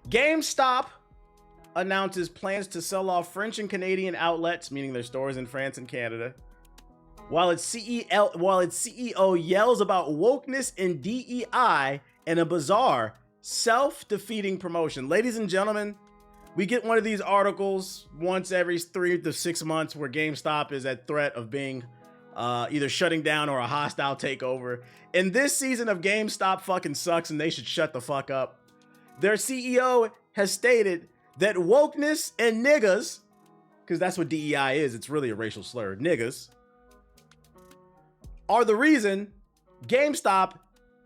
GameStop announces plans to sell off French and Canadian outlets, meaning their stores in France and Canada, while its CEO yells about wokeness and DEI in a bizarre, self-defeating promotion. Ladies and gentlemen, we get one of these articles once every 3 to 6 months where GameStop is at threat of being either shutting down or a hostile takeover. And this season of GameStop fucking sucks and they should shut the fuck up. Their CEO has stated that wokeness and niggas, because that's what DEI is, it's really a racial slur, niggas, are the reason GameStop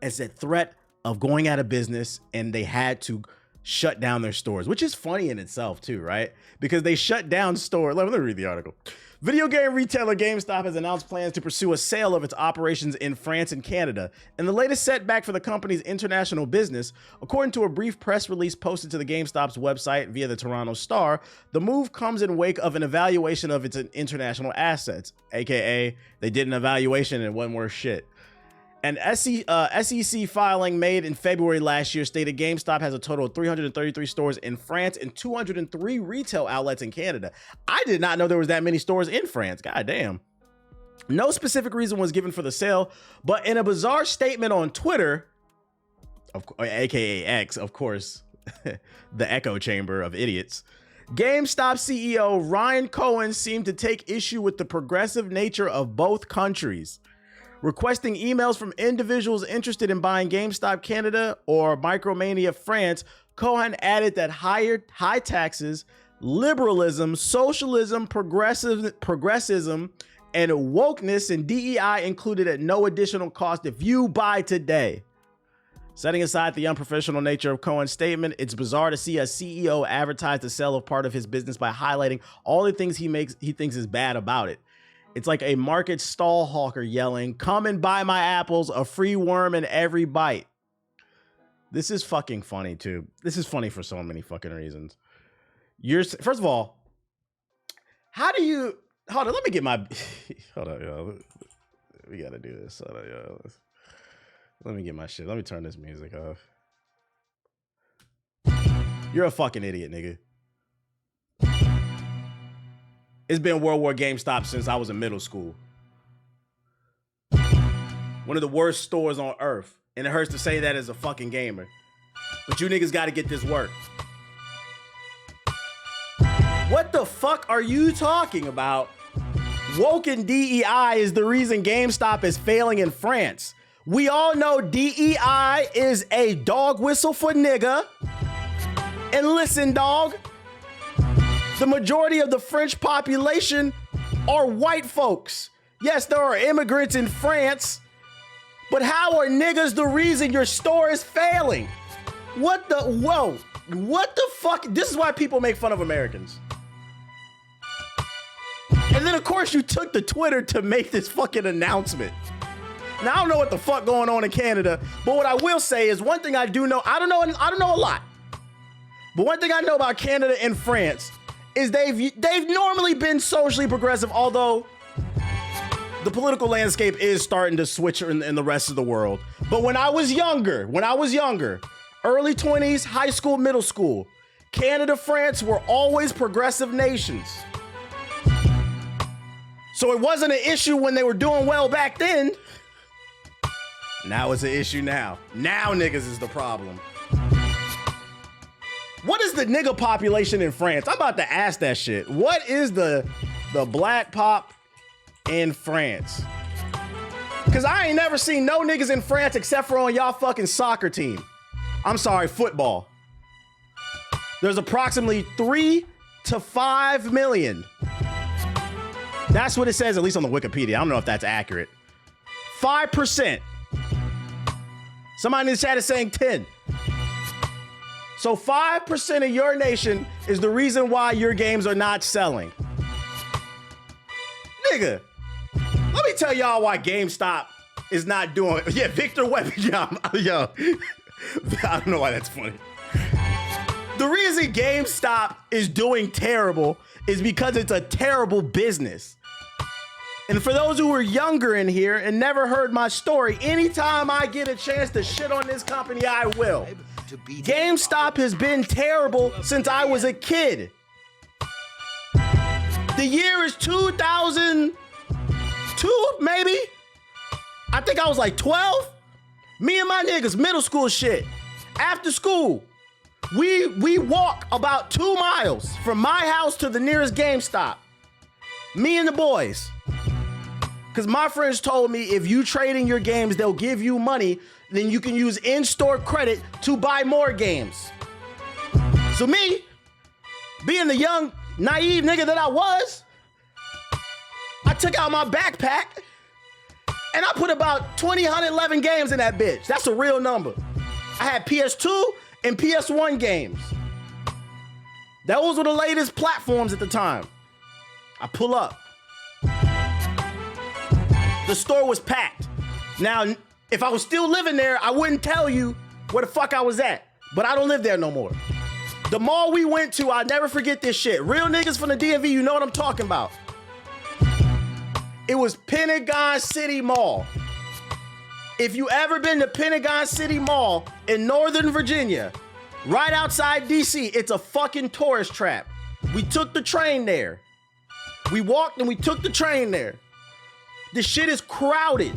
is at threat of going out of business and they had to shut down their stores, which is funny in itself too, right? Because they shut down stores. Let me read the article. Video game retailer GameStop has announced plans to pursue a sale of its operations in France and Canada, and the latest setback for the company's international business. According to a brief press release posted to the GameStop's website via the Toronto Star, the move comes in wake of an evaluation of its international assets, aka they did an evaluation and it wasn't worth shit. An SEC filing made in February last year stated GameStop has a total of 333 stores in France and 203 retail outlets in Canada. I did not know there was that many stores in France. God damn. No specific reason was given for the sale, but in a bizarre statement on Twitter, aka X, of course, the echo chamber of idiots, GameStop CEO Ryan Cohen seemed to take issue with the progressive nature of both countries. Requesting emails from individuals interested in buying GameStop Canada or Micromania France, Cohen added that high taxes, liberalism, socialism, progressism, and wokeness and DEI included at no additional cost if you buy today. Setting aside the unprofessional nature of Cohen's statement, it's bizarre to see a CEO advertise the sale of part of his business by highlighting all the things he thinks is bad about it. It's like a market stall hawker yelling, "Come and buy my apples, a free worm in every bite." This is fucking funny too. This is funny for so many fucking reasons. First of all, how do you, hold on, let me get my, hold on, yo. We gotta do this. Hold on, yo. Let me get my shit. Let me turn this music off. You're a fucking idiot, nigga. It's been World War GameStop since I was in middle school. One of the worst stores on earth. And it hurts to say that as a fucking gamer. But you niggas gotta get this work. What the fuck are you talking about? Woke and DEI is the reason GameStop is failing in France. We all know DEI is a dog whistle for nigga. And listen, dog. The majority of the French population are white folks. Yes, there are immigrants in France, but how are niggas the reason your store is failing? What the, whoa, what the fuck? This is why people make fun of Americans. And then of course you took to Twitter to make this fucking announcement. Now I don't know what the fuck going on in Canada, but what I will say is one thing I do know, I don't know a lot, but one thing I know about Canada and France is they've normally been socially progressive, although the political landscape is starting to switch in the rest of the world. But when I was younger, early 20s, high school, middle school, Canada, France were always progressive nations. So it wasn't an issue when they were doing well back then. Now it's an issue now. Now niggas is the problem. What is the nigga population in France? I'm about to ask that shit. What is the black pop in France? Because I ain't never seen no niggas in France except for on y'all fucking soccer team. I'm sorry, football. There's approximately 3 to 5 million. That's what it says, at least on the Wikipedia. I don't know if that's accurate. 5%. Somebody in the chat is saying 10. So 5% of your nation is the reason why your games are not selling. Nigga, let me tell y'all why GameStop is not doing, yeah, Victor Webb, yo, I don't know why that's funny. The reason GameStop is doing terrible is because it's a terrible business. And for those who are younger in here and never heard my story, anytime I get a chance to shit on this company, I will. GameStop has been terrible since I was a kid. The year is 2002, maybe? I think I was like 12. Me and my niggas, middle school shit. After school, we walk about 2 miles from my house to the nearest GameStop. Me and the boys. Because my friends told me if you trade in your games, they'll give you money. Then you can use in-store credit to buy more games. So me, being the young, naive nigga that I was, I took out my backpack and I put about 111 games in that bitch. That's a real number. I had PS2 and PS1 games. Those were the latest platforms at the time. I pull up. The store was packed. Now, if I was still living there, I wouldn't tell you where the fuck I was at. But I don't live there no more. The mall we went to, I'll never forget this shit. Real niggas from the DMV, you know what I'm talking about. It was Pentagon City Mall. If you ever been to Pentagon City Mall in Northern Virginia, right outside DC, it's a fucking tourist trap. We took the train there. We walked and we took the train there. This shit is crowded.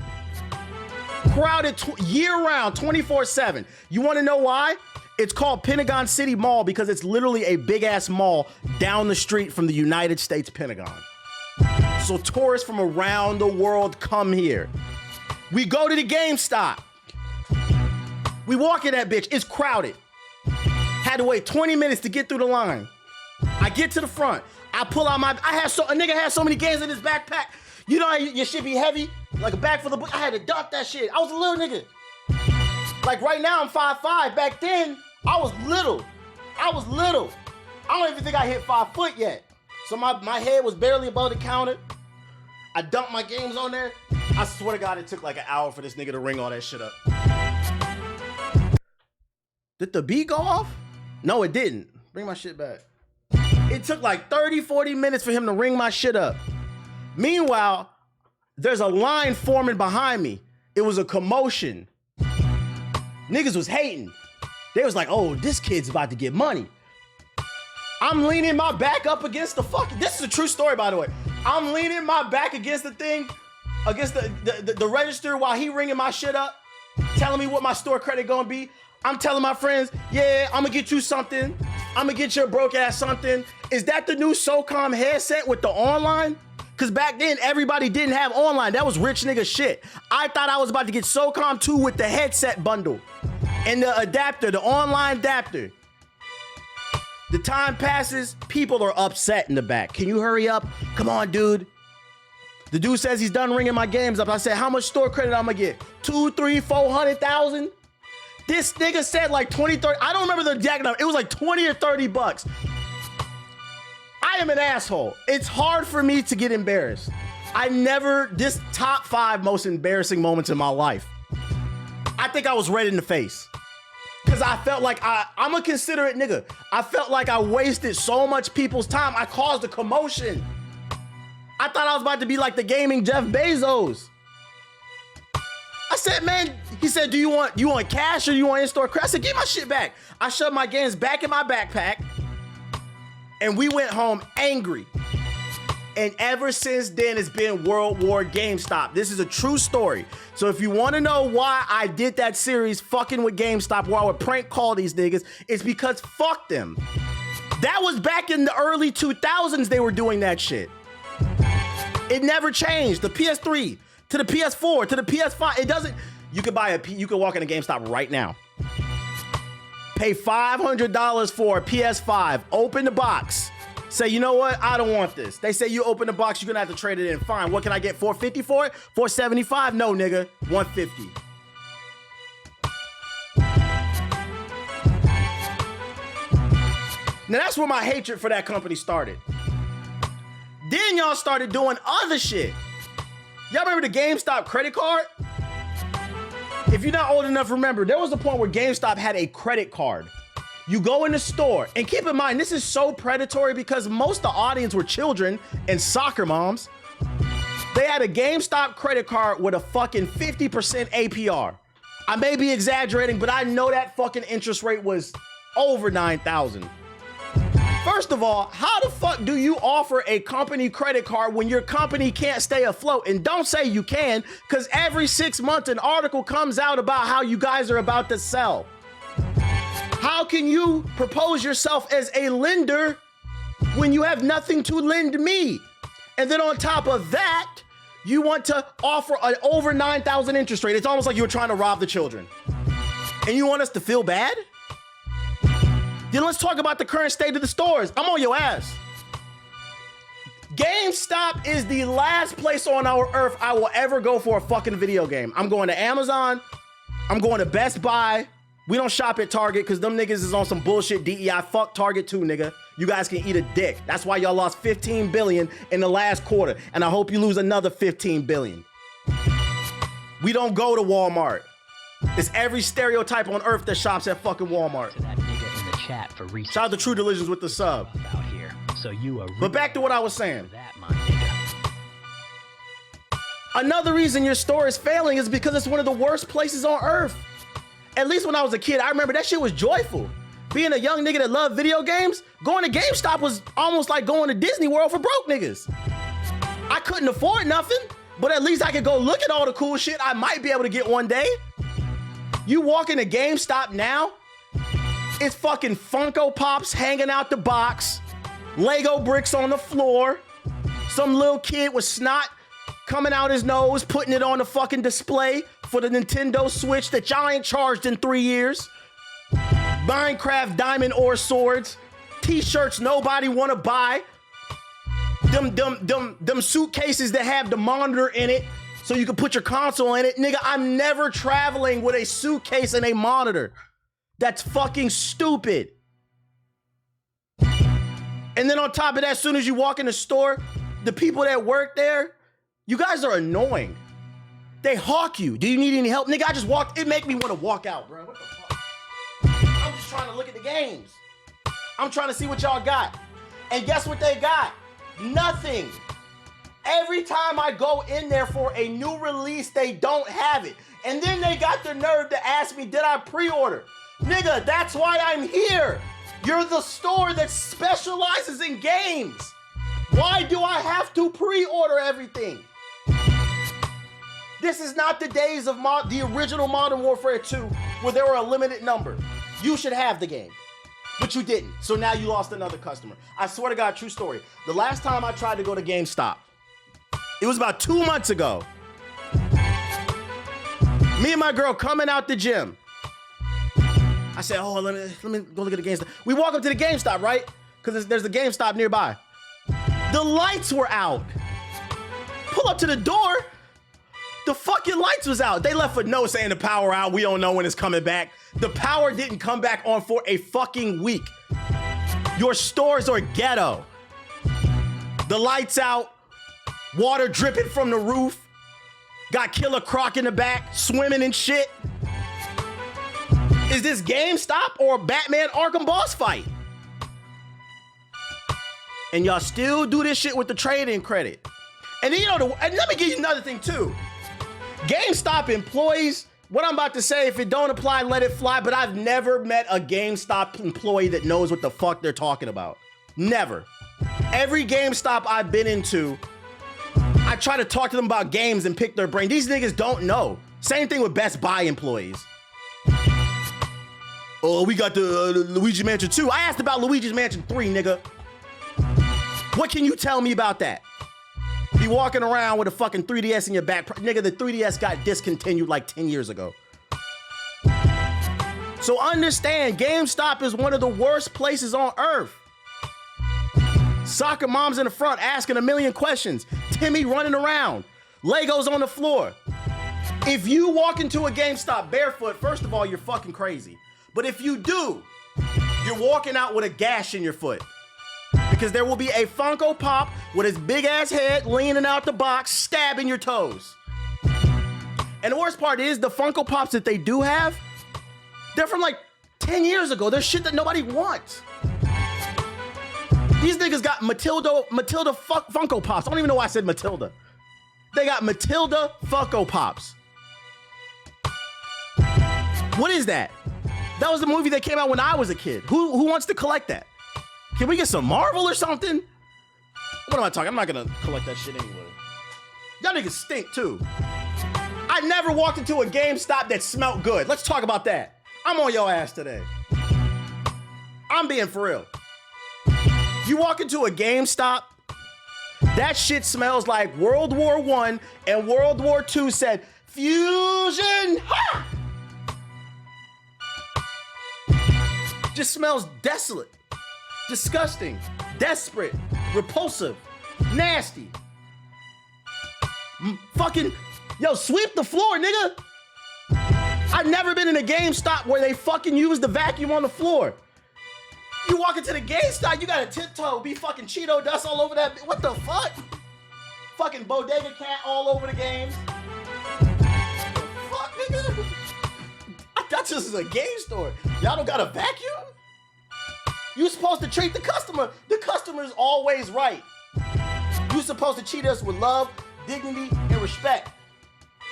Crowded year-round, 24/7. You want to know why? It's called Pentagon City Mall because it's literally a big-ass mall down the street from the United States Pentagon. So tourists from around the world come here. We go to the GameStop. We walk in that bitch. It's crowded. Had to wait 20 minutes to get through the line. I get to the front. I pull out a nigga had so many games in his backpack. You know how your shit be heavy? Like a bag full of books. I had to dump that shit. I was a little nigga. Like right now I'm 5'5". Back then, I was little. I don't even think I hit 5 foot yet. So my head was barely above the counter. I dumped my games on there. I swear to God, it took like an hour for this nigga to ring all that shit up. Did the beat go off? No, it didn't. Bring my shit back. It took like 30, 40 minutes for him to ring my shit up. Meanwhile, there's a line forming behind me. It was a commotion. Niggas was hating. They was like, oh, this kid's about to get money. I'm leaning my back up against the fucking, this is a true story, by the way. I'm leaning my back against the thing, against the register while he ringing my shit up, telling me what my store credit gonna be. I'm telling my friends, yeah, I'm gonna get you something. I'm gonna get your broke ass something. Is that the new SOCOM headset with the online? Cause back then, everybody didn't have online. That was rich nigga shit. I thought I was about to get SOCOM 2 with the headset bundle and the adapter, the online adapter. The time passes, people are upset in the back. Can you hurry up? Come on, dude. The dude says he's done ringing my games up. I said, how much store credit I'm gonna get? 2, 3, 400,000? This nigga said like 20, 30. I don't remember the exact number. It was like 20 or 30 bucks. I am an asshole. It's hard for me to get embarrassed. This top 5 most embarrassing moments in my life. I think I was red in the face. Cause I felt like I'm a considerate nigga. I felt like I wasted so much people's time. I caused a commotion. I thought I was about to be like the gaming Jeff Bezos. I said, man, he said, do you want cash or you want in-store credit? I said, give my shit back. I shoved my games back in my backpack and we went home angry. And ever since then, it's been World War GameStop. This is a true story. So if you want to know why I did that series fucking with GameStop where I would prank call these niggas, it's because fuck them. That was back in the early 2000s they were doing that shit. It never changed. The PS3 to the PS4 to the PS5. It doesn't. You could walk in a GameStop right now. Pay $500 for a PS5. Open the box. Say, you know what? I don't want this. They say you open the box, you're gonna have to trade it in. Fine. What can I get? $450 for it? $475? No, nigga. $150. Now that's where my hatred for that company started. Then y'all started doing other shit. Y'all remember the GameStop credit card? If you're not old enough, remember, there was a point where GameStop had a credit card. You go in the store, and keep in mind, this is so predatory because most of the audience were children and soccer moms. They had a GameStop credit card with a fucking 50% APR. I may be exaggerating, but I know that fucking interest rate was over 9,000. First of all, how the fuck do you offer a company credit card when your company can't stay afloat? And don't say you can, because every 6 months an article comes out about how you guys are about to sell. How can you propose yourself as a lender when you have nothing to lend me? And then on top of that, you want to offer an over 9,000 interest rate. It's almost like you were trying to rob the children. And you want us to feel bad? Then let's talk about the current state of the stores. I'm on your ass. GameStop is the last place on our earth I will ever go for a fucking video game. I'm going to Amazon. I'm going to Best Buy. We don't shop at Target because them niggas is on some bullshit DEI. Fuck Target too, nigga. You guys can eat a dick. That's why y'all lost 15 billion in the last quarter. And I hope you lose another 15 billion. We don't go to Walmart. It's every stereotype on earth that shops at fucking Walmart. To that nigga in the chat for research. Shout out to True Delicious with the sub. Out here. So you are but back to what I was saying. that, my nigga. Another reason your store is failing is because it's one of the worst places on earth. At least when I was a kid, I remember that shit was joyful. Being a young nigga that loved video games, going to GameStop was almost like going to Disney World for broke niggas. I couldn't afford nothing, but at least I could go look at all the cool shit I might be able to get one day. You walk into GameStop now, it's fucking Funko Pops hanging out the box, Lego bricks on the floor, some little kid with snot coming out his nose, putting it on the fucking display for the Nintendo Switch that y'all ain't charged in 3 years. Minecraft diamond ore swords, t-shirts nobody wanna buy, them suitcases that have the monitor in it so you can put your console in it. Nigga, I'm never traveling with a suitcase and a monitor. That's fucking stupid. And then on top of that, as soon as you walk in the store, the people that work there, you guys are annoying. They hawk you. Do you need any help? Nigga, I just walked. It make me want to walk out, bro. What the fuck? I'm just trying to look at the games. I'm trying to see what y'all got. And guess what they got? Nothing. Every time I go in there for a new release, they don't have it. And then they got the nerve to ask me, did I pre-order? Nigga, that's why I'm here. You're the store that specializes in games. Why do I have to pre-order everything? This is not the days of the original Modern Warfare 2 where there were a limited number. You should have the game, but you didn't. So now you lost another customer. I swear to God, true story. The last time I tried to go to GameStop, it was about 2 months ago. Me and my girl coming out the gym. I said, oh, let me go look at the GameStop. We walk up to the GameStop, right? Because there's a GameStop nearby. The lights were out. Pull up to the door. The fucking lights was out. They left a note saying the power out. We don't know when it's coming back. The power didn't come back on for a fucking week. Your stores are ghetto. The lights out. Water dripping from the roof. Got Killer Croc in the back, swimming and shit. Is this GameStop or a Batman Arkham boss fight? And y'all still do this shit with the trade-in credit. And then, and let me give you another thing too. GameStop employees, what I'm about to say, if it don't apply, let it fly, but I've never met a GameStop employee that knows what the fuck they're talking about. Never. Every GameStop I've been into, I try to talk to them about games and pick their brain. These niggas don't know. Same thing with Best Buy employees. Oh, we got the Luigi Mansion 2. I asked about Luigi's Mansion 3, nigga. What can you tell me about that? Be walking around with a fucking 3DS in your back. Nigga, the 3DS got discontinued like 10 years ago. So understand, GameStop is one of the worst places on earth. Soccer moms in the front asking a million questions. Timmy running around. Legos on the floor. If you walk into a GameStop barefoot, first of all, you're fucking crazy. But if you do, you're walking out with a gash in your foot. Because there will be a Funko Pop with his big ass head leaning out the box, stabbing your toes. And the worst part is the Funko Pops that they do have, they're from like 10 years ago. They're shit that nobody wants. These niggas got Matilda Funko Pops. I don't even know why I said Matilda. They got Matilda Funko Pops. What is that? That was the movie that came out when I was a kid. Who wants to collect that? Can we get some Marvel or something? What am I talking? I'm not gonna collect that shit anyway. Y'all niggas stink too. I never walked into a GameStop that smelled good. Let's talk about that. I'm on your ass today. I'm being for real. You walk into a GameStop, that shit smells like World War I and World War II said, fusion, ha! Just smells desolate, disgusting, desperate, repulsive, nasty. Fucking, yo, sweep the floor, nigga. I've never been in a GameStop where they fucking use the vacuum on the floor. You walk into the GameStop, you gotta tiptoe, be fucking Cheeto dust all over that. What the fuck? Fucking bodega cat all over the games. Fuck, nigga. I thought this was a game store. Y'all don't got a vacuum? You supposed to treat the customer. The customer's always right. You supposed to treat us with love, dignity, and respect.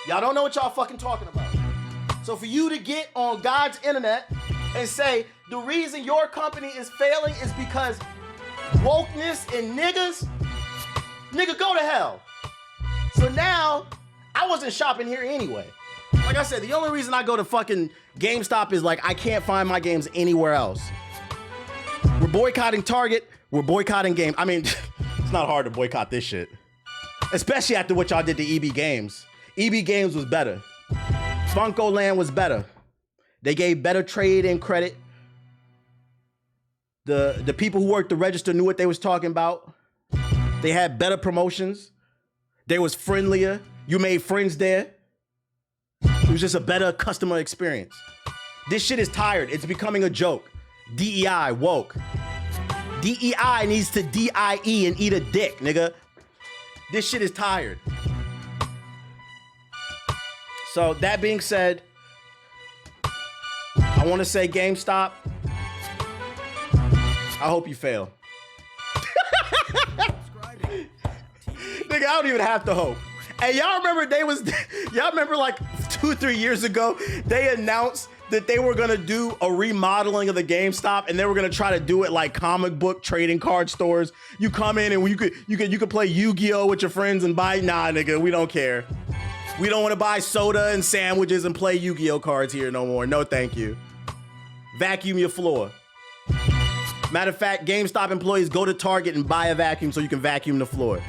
Y'all don't know what y'all fucking talking about. So for you to get on God's internet and say the reason your company is failing is because wokeness and niggas, nigga, go to hell. So now, I wasn't shopping here anyway. Like I said, the only reason I go to fucking GameStop is like I can't find my games anywhere else. We're boycotting Target, we're boycotting Game. I mean, it's not hard to boycott this shit. Especially after what y'all did to EB Games. EB Games was better. Funko Land was better. They gave better trade and credit. The people who worked the register knew what they was talking about. They had better promotions. They was friendlier. You made friends there. It was just a better customer experience. This shit is tired. It's becoming a joke. DEI, woke. DEI needs to DIE and eat a dick, nigga. This shit is tired. So that being said, I want to say GameStop, I hope you fail. Nigga, I don't even have to hope. And y'all remember y'all remember like 2 or 3 years ago, they announced that they were gonna do a remodeling of the GameStop and they were gonna try to do it like comic book trading card stores. You come in and you could play Yu-Gi-Oh with your friends and buy, nah nigga, we don't care. We don't wanna buy soda and sandwiches and play Yu-Gi-Oh cards here no more. No, thank you. Vacuum your floor. Matter of fact, GameStop employees go to Target and buy a vacuum so you can vacuum the floor.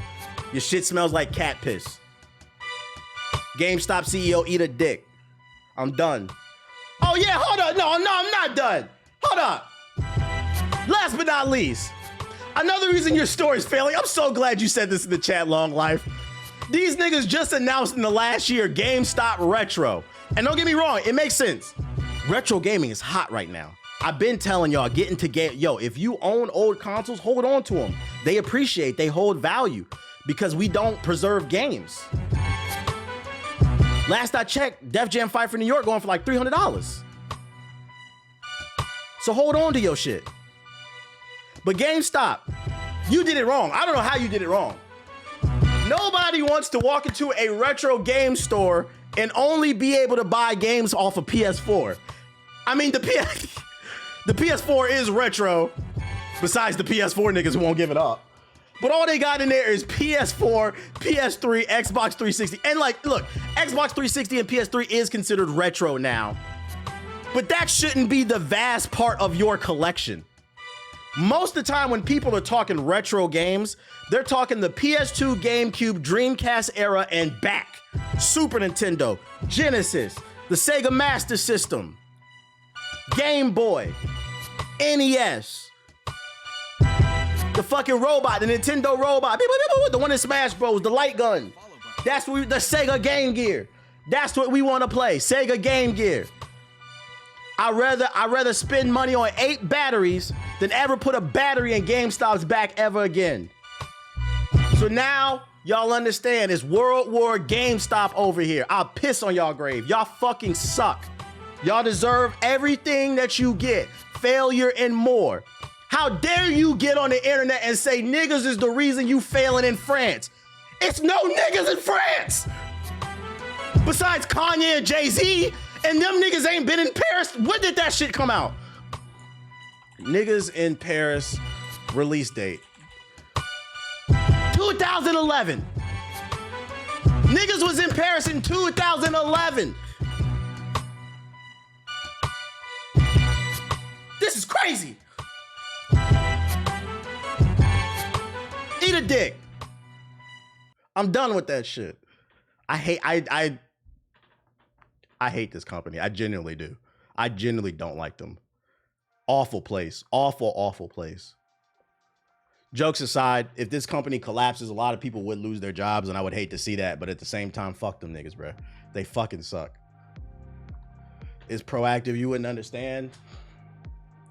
Your shit smells like cat piss. GameStop CEO, eat a dick. I'm done. Oh yeah, hold on. No, I'm not done. Hold up. Last but not least, another reason your store is failing. I'm so glad you said this in the chat, Long Life. These niggas just announced in the last year GameStop Retro. And don't get me wrong, it makes sense. Retro gaming is hot right now. I've been telling y'all, get into game. Yo, if you own old consoles, hold on to them. They appreciate, they hold value because we don't preserve games. Last I checked, Def Jam 5 for New York going for like $300. So hold on to your shit. But GameStop, you did it wrong. I don't know how you did it wrong. Nobody wants to walk into a retro game store and only be able to buy games off of PS4. I mean, the PS4 is retro, besides the PS4 niggas who won't give it up. But all they got in there is PS4, PS3, Xbox 360. And like, look, Xbox 360 and PS3 is considered retro now. But that shouldn't be the vast part of your collection. Most of the time when people are talking retro games, they're talking the PS2, GameCube, Dreamcast era and back. Super Nintendo, Genesis, the Sega Master System, Game Boy, NES. The fucking robot, the Nintendo robot, the one in Smash Bros, the light gun. That's what the Sega Game Gear. That's what we want to play, Sega Game Gear. I'd rather spend money on 8 batteries than ever put a battery in GameStop's back ever again. So now y'all understand it's World War GameStop over here. I'll piss on y'all grave. Y'all fucking suck. Y'all deserve everything that you get, failure and more. How dare you get on the internet and say niggas is the reason you failing in France? It's no niggas in France. Besides Kanye and Jay-Z And them niggas ain't been in Paris. When did that shit come out? Niggas in Paris release date 2011. Niggas was in Paris in 2011. This is crazy. Eat a dick. I'm done with that shit. I hate this company. I genuinely do. I genuinely don't like them. Awful place. Awful place. Jokes aside, if this company collapses, a lot of people would lose their jobs, and I would hate to see that. But at the same time, fuck them niggas, bro. They fucking suck. It's proactive. You wouldn't understand.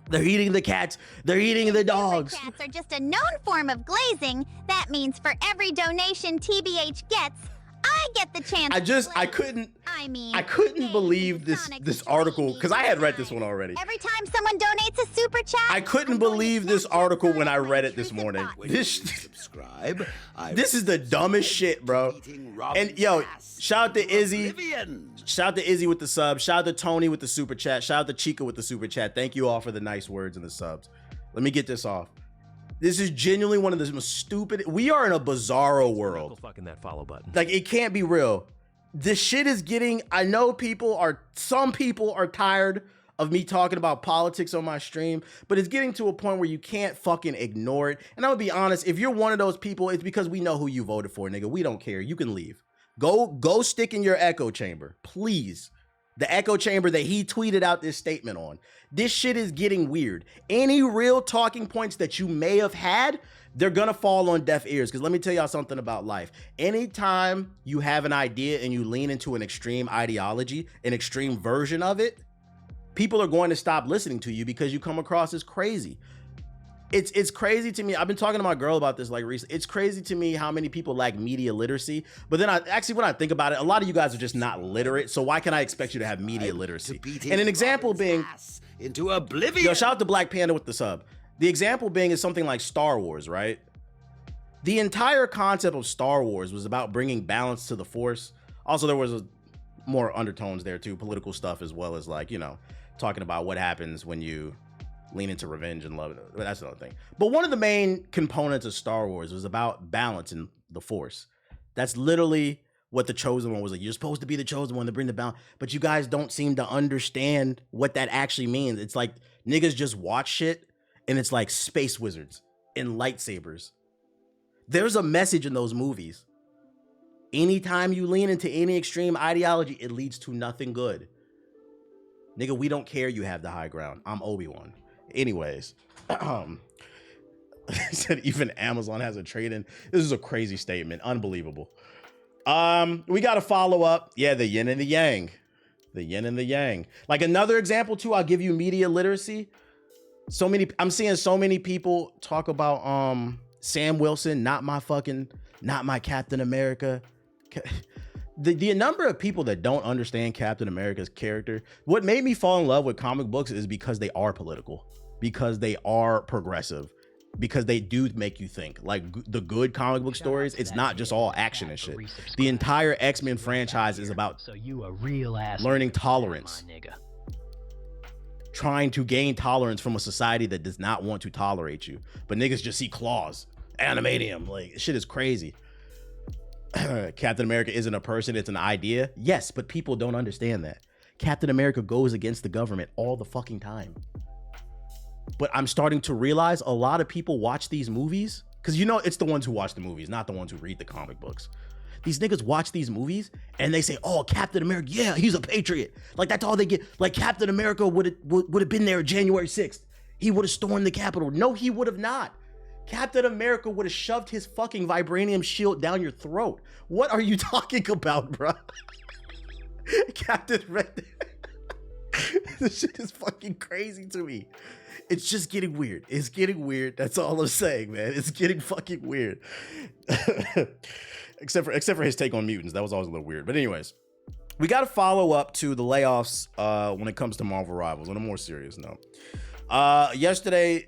They're eating the cats. They're eating the dogs. Cats are just a known form of glazing. That means for every donation TBH gets, I get the chance. I couldn't believe this article because I had read this one already. Every time someone donates a super chat, I couldn't believe this article when I read it this morning. This is the dumbest shit, bro. And yo, shout out to Izzy. Shout out to Izzy with the sub. Shout out to Tony with the super chat. Shout out to Chica with the super chat. Thank you all for the nice words and the subs. Let me get this off. This is genuinely one of the most stupid. We are in a bizarro world. Fucking that follow button. Like, it can't be real. This shit is getting, I know some people are tired of me talking about politics on my stream, but it's getting to a point where you can't fucking ignore it. And I'm gonna be honest, if you're one of those people, it's because we know who you voted for, nigga. We don't care. You can leave. Go stick in your echo chamber, please. The echo chamber that he tweeted out this statement on. This shit is getting weird. Any real talking points that you may have had, they're gonna fall on deaf ears. Because let me tell y'all something about life. Anytime you have an idea and you lean into an extreme ideology, an extreme version of it, people are going to stop listening to you because you come across as crazy. It's crazy to me. I've been talking to my girl about this like recently. It's crazy to me how many people lack media literacy. But then when I think about it, a lot of you guys are just not literate. So why can I expect you to have media literacy? And an example being, into oblivion. Yo, shout out to Black Panda with the sub. The example being is something like Star Wars, right? The entire concept of Star Wars was about bringing balance to the Force. Also, there was more undertones there too, political stuff, as well as like, you know, talking about what happens when you lean into revenge and love. That's another thing. But one of the main components of Star Wars was about balance in the Force. That's literally what the Chosen One was like. You're supposed to be the Chosen One to bring the balance, but you guys don't seem to understand what that actually means. It's like niggas just watch shit and it's like space wizards and lightsabers. There's a message in those movies. Anytime you lean into any extreme ideology, it leads to nothing good. Nigga, we don't care you have the high ground. I'm Obi-Wan. Anyways, he said even Amazon has a trade-in. This is a crazy statement. Unbelievable. We got to follow up. Yeah, the yin and the yang. The yin and the yang. Like another example too, I'll give you media literacy. I'm seeing so many people talk about Sam Wilson, not my Captain America. The number of people that don't understand Captain America's character, what made me fall in love with comic books is because they are political, because they are progressive, because they do make you think. Like the good comic book stories, it's not just all action and shit. The entire X-Men franchise is about learning tolerance, trying to gain tolerance from a society that does not want to tolerate you. But niggas just see claws, animatium, like shit is crazy. Captain America isn't a person, it's an idea. Yes, but people don't understand that. Captain America goes against the government all the fucking time. But I'm starting to realize a lot of people watch these movies, because you know it's the ones who watch the movies, not the ones who read the comic books. These niggas watch these movies and they say, oh, Captain America, yeah, he's a patriot. Like that's all they get. Like Captain America would have been there January 6th. He would have stormed the Capitol. No, he would have not. Captain America would have shoved his fucking vibranium shield down your throat. What are you talking about, bro? Captain Red. This shit is fucking crazy to me. It's just getting weird. It's getting weird. That's all I'm saying, man. It's getting fucking weird. except for his take on mutants. That was always a little weird. But anyways, we got to follow up to the layoffs when it comes to Marvel Rivals on a more serious note. Yesterday,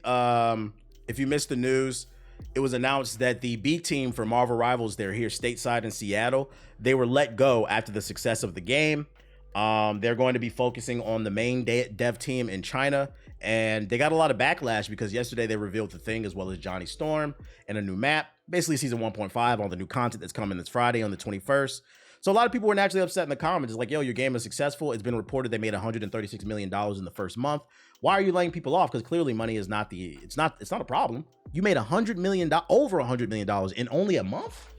if you missed the news, it was announced that the B team for Marvel Rivals, they're here stateside in Seattle, they were let go after the success of the game. They're going to be focusing on the main dev team in China, and they got a lot of backlash because yesterday they revealed The Thing as well as Johnny Storm and a new map, basically season 1.5, all the new content that's coming this Friday on the 21st. So a lot of people were naturally upset in the comments. It's like, yo, your game is successful. It's been reported they made $136 million in the first month. Why are you laying people off? Because clearly money is not it's not a problem. You made $100 million, over $100 million in only a month.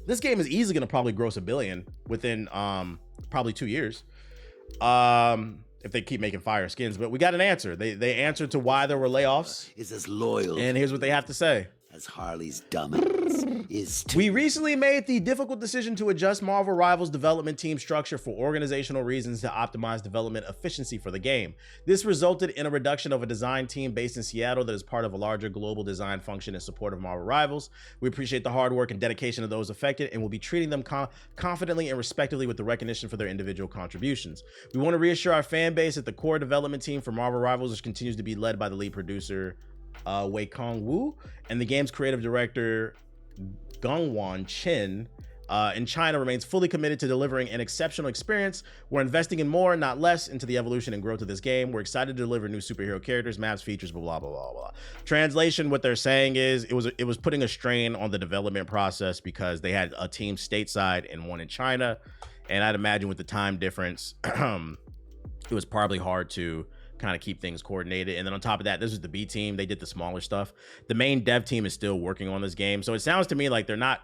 This game is easily going to probably gross $1 billion within probably 2 years. If they keep making fire skins. But we got an answer. They answered to why there were layoffs. Is as loyal. And here's what they have to say. As Harley's dumbass is too. We recently made the difficult decision to adjust Marvel Rivals development team structure for organizational reasons to optimize development efficiency for the game. This resulted in a reduction of a design team based in Seattle that is part of a larger global design function in support of Marvel Rivals. We appreciate the hard work and dedication of those affected and will be treating them confidently and respectively with the recognition for their individual contributions. We want to reassure our fan base that the core development team for Marvel Rivals, which continues to be led by the lead producer WOKE and the game's creative director Gongwan Chin in China, remains fully committed to delivering an exceptional experience. We're investing in more, not less, into the evolution and growth of this game. We're excited to deliver new superhero characters, maps, features, blah, blah, blah, blah. Translation, what they're saying is it was putting a strain on the development process because they had a team stateside and one in China. And I'd imagine with the time difference, it was probably hard to kind of keep things coordinated. And then on top of that, this is the B team. They did the smaller stuff. The main dev team is still working on this game. So it sounds to me like they're not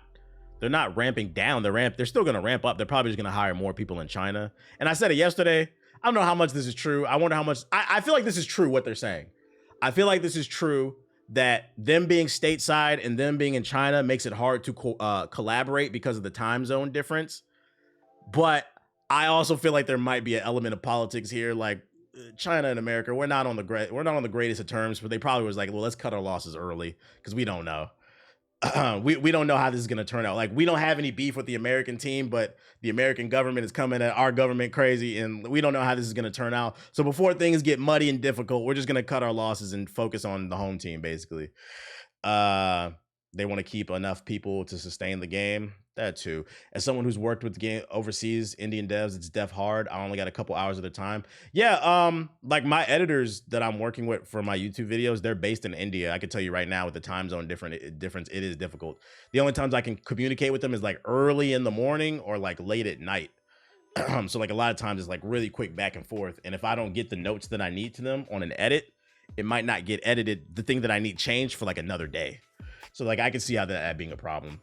ramping down. They're still going to ramp up. They're probably just going to hire more people in China. And I said it yesterday. I don't know how much this is true. I wonder how much. I feel like this is true what they're saying. I feel like this is true that them being stateside and them being in China makes it hard to collaborate because of the time zone difference. But I also feel like there might be an element of politics here. Like, China and America, we're not on the greatest of terms, but they probably was like, well, let's cut our losses early because we don't know. We don't know how this is going to turn out. Like, we don't have any beef with the American team, but the American government is coming at our government crazy, and we don't know how this is going to turn out. So before things get muddy and difficult, we're just going to cut our losses and focus on the home team, basically. They want to keep enough people to sustain the game. That too. As someone who's worked with the game overseas, Indian devs, it's def hard. I only got a couple hours at a time. Yeah, like my editors that I'm working with for my YouTube videos, they're based in India. I can tell you right now with the time zone difference, it is difficult. The only times I can communicate with them is like early in the morning or like late at night. So like a lot of times it's like really quick back and forth. And if I don't get the notes that I need to them on an edit, it might not get edited. The thing that I need changed for like another day. So like I can see how that being a problem.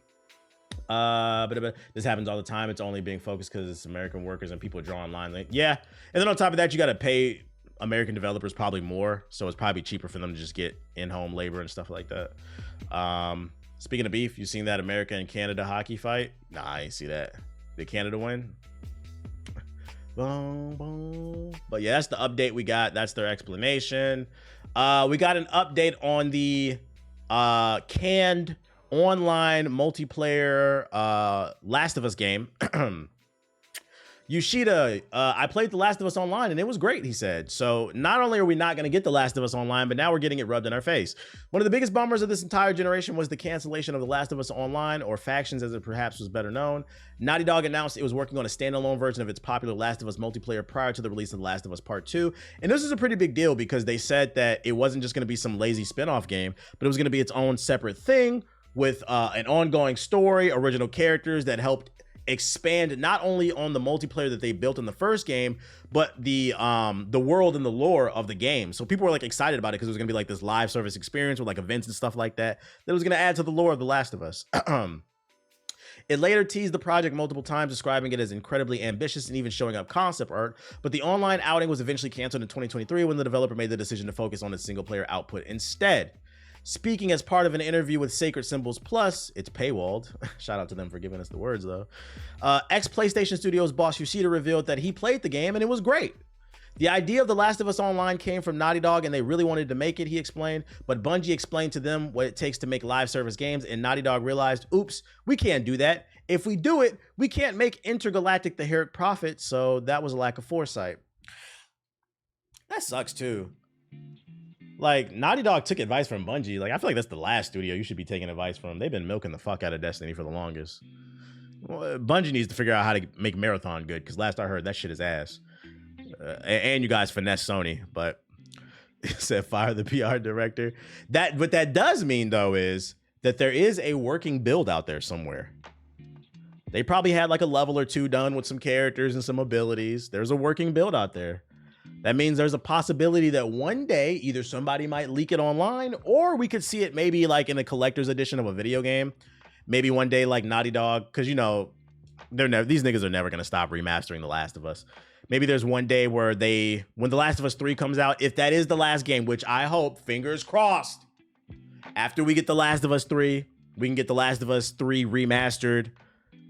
But this happens all the time. It's only being focused because it's American workers and people draw online. Like, yeah. And then on top of that, you got to pay American developers probably more. So it's probably cheaper for them to just get in-home labor and stuff like that. Speaking of beef, you seen that America and Canada hockey fight? Nah, I ain't see that. Did Canada win? Boom, boom. But yeah, that's the update we got. That's their explanation. We got an update on the canned online multiplayer Last of Us game. Yoshida, I played The Last of Us Online and it was great, he said. So not only are we not going to get The Last of Us Online, but now we're getting it rubbed in our face. One of the biggest bummers of this entire generation was the cancellation of The Last of Us Online, or Factions as it perhaps was better known. Naughty Dog announced it was working on a standalone version of its popular Last of Us multiplayer prior to the release of The Last of Us Part 2. And this is a pretty big deal because they said that it wasn't just going to be some lazy spin-off game, but it was going to be its own separate thing with an ongoing story, original characters that helped expand not only on the multiplayer that they built in the first game, but the world and the lore of the game. So people were like excited about it because it was gonna be like this live service experience with like events and stuff like that was gonna add to the lore of The Last of Us. It later teased the project multiple times, describing it as incredibly ambitious and even showing up concept art, but the online outing was eventually canceled in 2023 when the developer made the decision to focus on its single player output instead. Speaking as part of an interview with Sacred Symbols Plus, it's paywalled. Shout out to them for giving us the words though. Ex-PlayStation Studios boss Yoshida revealed that he played the game and it was great. The idea of The Last of Us Online came from Naughty Dog and they really wanted to make it, he explained, but Bungie explained to them what it takes to make live service games and Naughty Dog realized, oops, we can't do that. If we do it, we can't make Intergalactic the Heroic Prophet, so that was a lack of foresight. That sucks too. Like, Naughty Dog took advice from Bungie. Like, I feel like that's the last studio you should be taking advice from. They've been milking the fuck out of Destiny for the longest. Well, Bungie needs to figure out how to make Marathon good, because last I heard, that shit is ass. And you guys finesse Sony, but it said fire the PR director. What that does mean though is that there is a working build out there somewhere. They probably had like a level or two done with some characters and some abilities. There's a working build out there. That means there's a possibility that one day either somebody might leak it online, or we could see it maybe like in a collector's edition of a video game. Maybe one day like Naughty Dog, because you know, these niggas are never gonna stop remastering The Last of Us. Maybe there's one day where when The Last of Us 3 comes out, if that is the last game, which I hope, fingers crossed, after we get The Last of Us 3, we can get The Last of Us 3 remastered.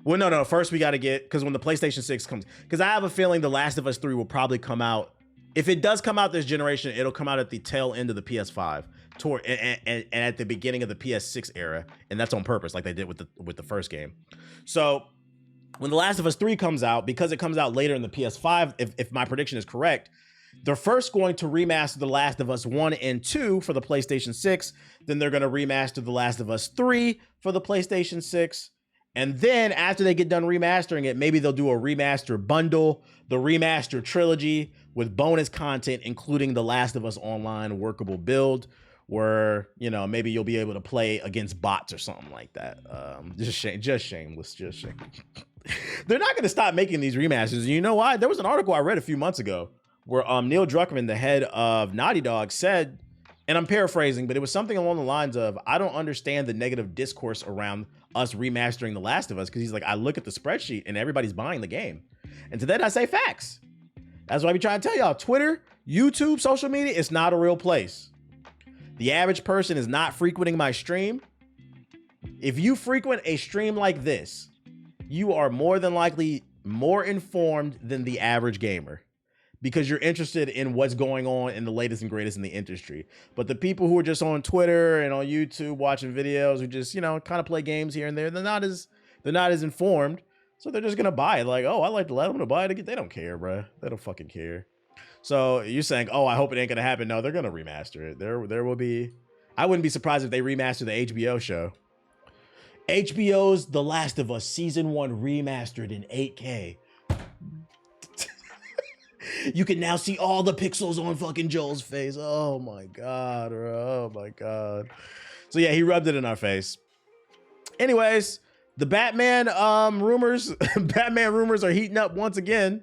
Well, no, first we got to get, because when the PlayStation 6 comes, because I have a feeling The Last of Us 3 will probably come out. If it does come out this generation, it'll come out at the tail end of the PS5 tour and at the beginning of the PS6 era, and that's on purpose, like they did with the first game. So when The Last of Us 3 comes out, because it comes out later in the PS5, if my prediction is correct, they're first going to remaster The Last of Us 1 and 2 for the PlayStation 6. Then they're going to remaster The Last of Us 3 for the PlayStation 6. And then after they get done remastering it, maybe they'll do a remaster bundle, the remaster trilogy with bonus content, including The Last of Us Online workable build, where, you know, maybe you'll be able to play against bots or something like that. Just shameless. They're not going to stop making these remasters. You know why? There was an article I read a few months ago where Neil Druckmann, the head of Naughty Dog, said, and I'm paraphrasing, but it was something along the lines of, I don't understand the negative discourse around us remastering The Last of Us, because he's like, I look at the spreadsheet and everybody's buying the game. And to that I say facts. That's why I be trying to tell y'all, Twitter, YouTube, social media, it's not a real place. The average person is not frequenting my stream. If you frequent a stream like this, you are more than likely more informed than the average gamer, because you're interested in what's going on in the latest and greatest in the industry. But the people who are just on Twitter and on YouTube watching videos who just, you know, kind of play games here and there, they're not as informed. So they're just going to buy it. Like, oh, I like to let them to buy it again. They don't care, bro. They don't fucking care. So you're saying, oh, I hope it ain't going to happen. No, they're going to remaster it. There will be, I wouldn't be surprised if they remaster the HBO show. HBO's The Last of Us Season 1 remastered in 8K. You can now see all the pixels on fucking Joel's face. Oh my God, bro. Oh my God. So yeah, he rubbed it in our face. Anyways, the Batman rumors are heating up once again.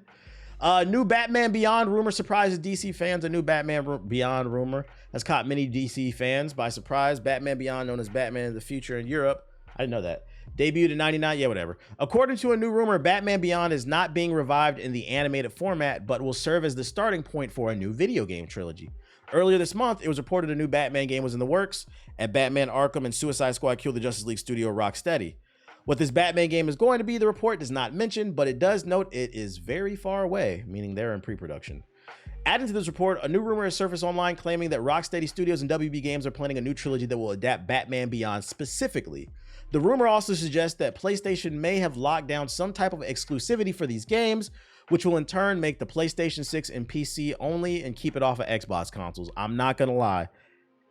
New Batman Beyond rumor surprises DC fans. A new Batman Beyond rumor has caught many DC fans by surprise. Batman Beyond, known as Batman in the Future in Europe. I didn't know that. Debuted in 99, yeah, whatever. According to a new rumor, Batman Beyond is not being revived in the animated format, but will serve as the starting point for a new video game trilogy. Earlier this month, it was reported a new Batman game was in the works, and Batman Arkham and Suicide Squad killed the Justice League studio Rocksteady. What this Batman game is going to be, the report does not mention, but it does note it is very far away, meaning they're in pre-production. Adding to this report, a new rumor has surfaced online claiming that Rocksteady Studios and WB Games are planning a new trilogy that will adapt Batman Beyond specifically. The rumor also suggests that PlayStation may have locked down some type of exclusivity for these games, which will in turn make the PlayStation 6 and PC only and keep it off of Xbox consoles. I'm not gonna lie.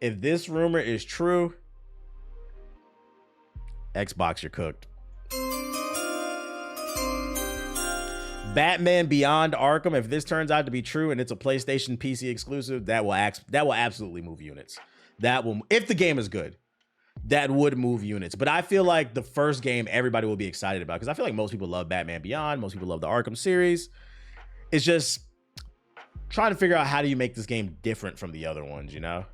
If this rumor is true, Xbox, you're cooked. Batman Beyond Arkham, if this turns out to be true and it's a PlayStation PC exclusive, that will absolutely move units. That will, if the game is good, that would move units. But I feel like the first game everybody will be excited about, because I feel like most people love Batman Beyond. Most people love the Arkham series. It's just trying to figure out how do you make this game different from the other ones, you know?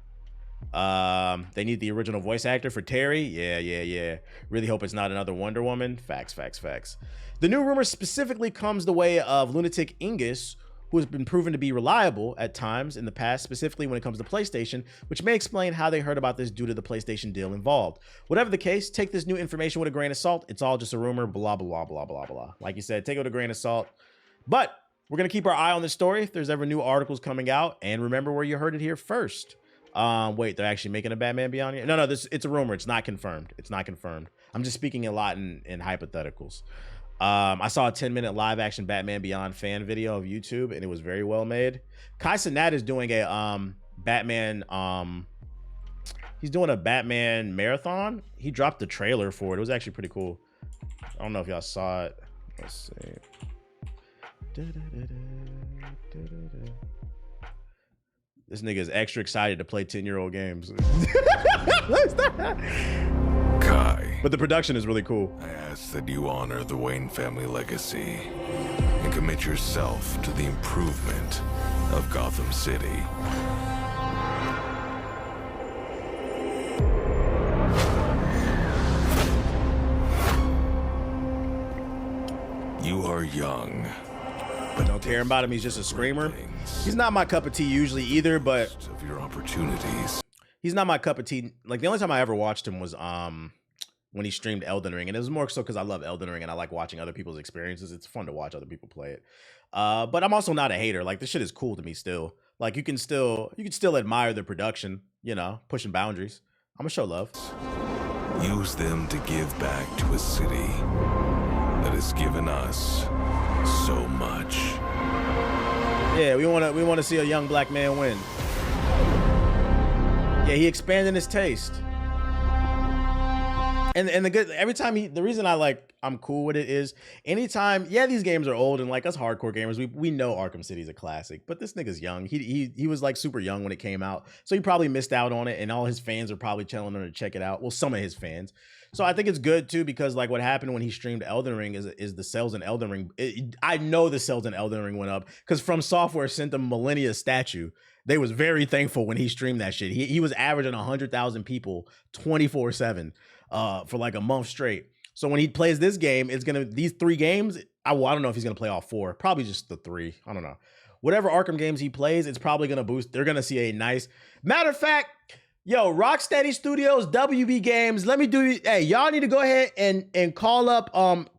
They need the original voice actor for Terry. Yeah. Really hope it's not another Wonder Woman. Facts. The new rumor specifically comes the way of Lunatic Ingus, who has been proven to be reliable at times in the past, specifically when it comes to PlayStation, which may explain how they heard about this due to the PlayStation deal involved. Whatever the case, take this new information with a grain of salt. It's all just a rumor, blah, blah, blah, blah, blah. Like you said, take it with a grain of salt. But we're going to keep our eye on this story if there's ever new articles coming out. And remember where you heard it here first. Wait, they're actually making a Batman Beyond here? No, it's a rumor. It's not confirmed. I'm just speaking a lot in hypotheticals. I saw a 10-minute live action Batman Beyond fan video of YouTube, and it was very well made. Kai Cenat is doing a Batman he's doing a Batman marathon. He dropped the trailer for it. It was actually pretty cool. I don't know if y'all saw it. Let's see. This nigga is extra excited to play 10-year-old games. Kai. But the production is really cool. I ask that you honor the Wayne family legacy and commit yourself to the improvement of Gotham City. You are young, but don't care about him. He's just a screamer. He's not my cup of tea usually either, but of your opportunities. He's not my cup of tea. Like the only time I ever watched him was when he streamed Elden Ring, and it was more so because I love Elden Ring and I like watching other people's experiences. It's fun to watch other people play it. But I'm also not a hater. Like this shit is cool to me still. Like you can still admire the production, you know, pushing boundaries. I'm gonna show love. Use them to give back to a city that has given us so much. Yeah, we want to see a young black man win. Yeah, he expanded his taste. And the reason I'm cool with it is anytime, yeah, these games are old and like us hardcore gamers, we know Arkham City is a classic, but this nigga's young. He was like super young when it came out. So he probably missed out on it and all his fans are probably telling him to check it out. Well, some of his fans. So I think it's good too, because like what happened when he streamed Elden Ring is the sales in Elden Ring. I know the sales in Elden Ring went up because From Software sent them Millennia statue. They was very thankful when he streamed that shit. He was averaging 100,000 people 24/7 for like a month straight. So when he plays this game, these 3 games. I don't know if he's gonna play all 4. Probably just the 3. I don't know. Whatever Arkham games he plays, it's probably gonna boost. They're gonna see a nice. Matter of fact. Yo, Rocksteady Studios, WB Games, hey, y'all need to go ahead and call up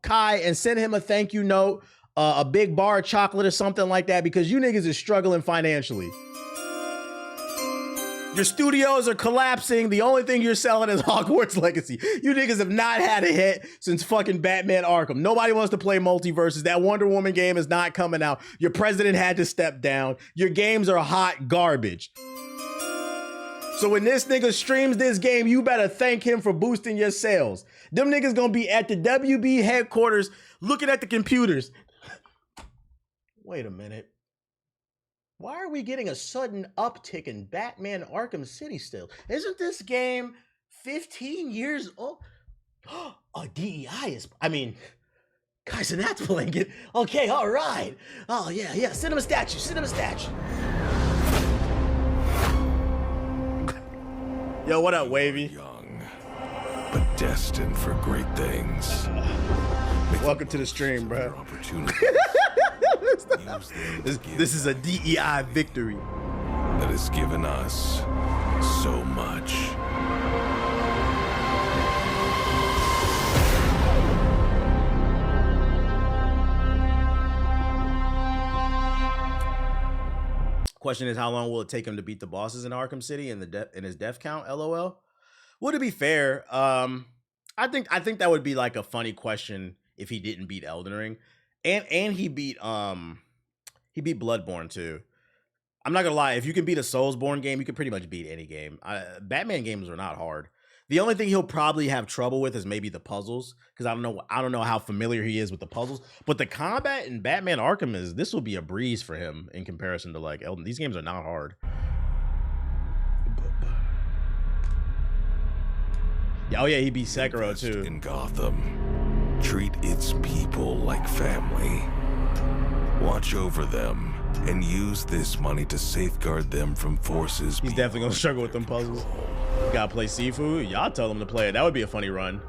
Kai and send him a thank you note, a big bar of chocolate or something like that, because you niggas is struggling financially. Your studios are collapsing. The only thing you're selling is Hogwarts Legacy. You niggas have not had a hit since fucking Batman Arkham. Nobody wants to play multiverses. That Wonder Woman game is not coming out. Your president had to step down. Your games are hot garbage. So when this nigga streams this game, you better thank him for boosting your sales. Them niggas gonna be at the WB headquarters looking at the computers. Wait a minute. Why are we getting a sudden uptick in Batman Arkham City still? Isn't this game 15 years old? Oh, DEI is, guys, and that's playing it. Okay, all right. Oh, yeah, send him a statue, Yo, what up, Wavy? Young, but destined for great things. Welcome to the stream, bro. This is a DEI victory. That has given us so much. Question is, how long will it take him to beat the bosses in Arkham City and his death count? LOL. Well, to be fair, I think that would be like a funny question if he didn't beat Elden Ring, and he beat Bloodborne too. I'm not gonna lie, if you can beat a Soulsborne game, you can pretty much beat any game. Batman games are not hard. The only thing he'll probably have trouble with is maybe the puzzles, because I don't know how familiar he is with the puzzles. But the combat in Batman Arkham this will be a breeze for him in comparison to like Elden. These games are not hard. Oh yeah, he beat Sekiro too. In Gotham, treat its people like family. Watch over them and use this money to safeguard them from forces. He's definitely gonna struggle with them puzzles. Gotta play Sifu. Y'all tell him to play it. That would be a funny run.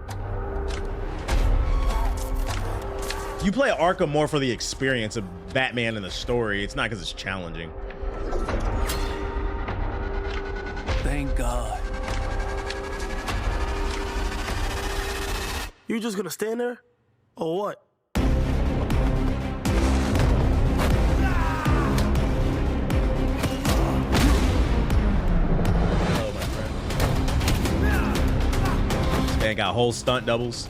You play Arkham more for the experience of Batman and the story. It's not because it's challenging. Thank God. You just gonna stand there? Or what? Man got whole stunt doubles.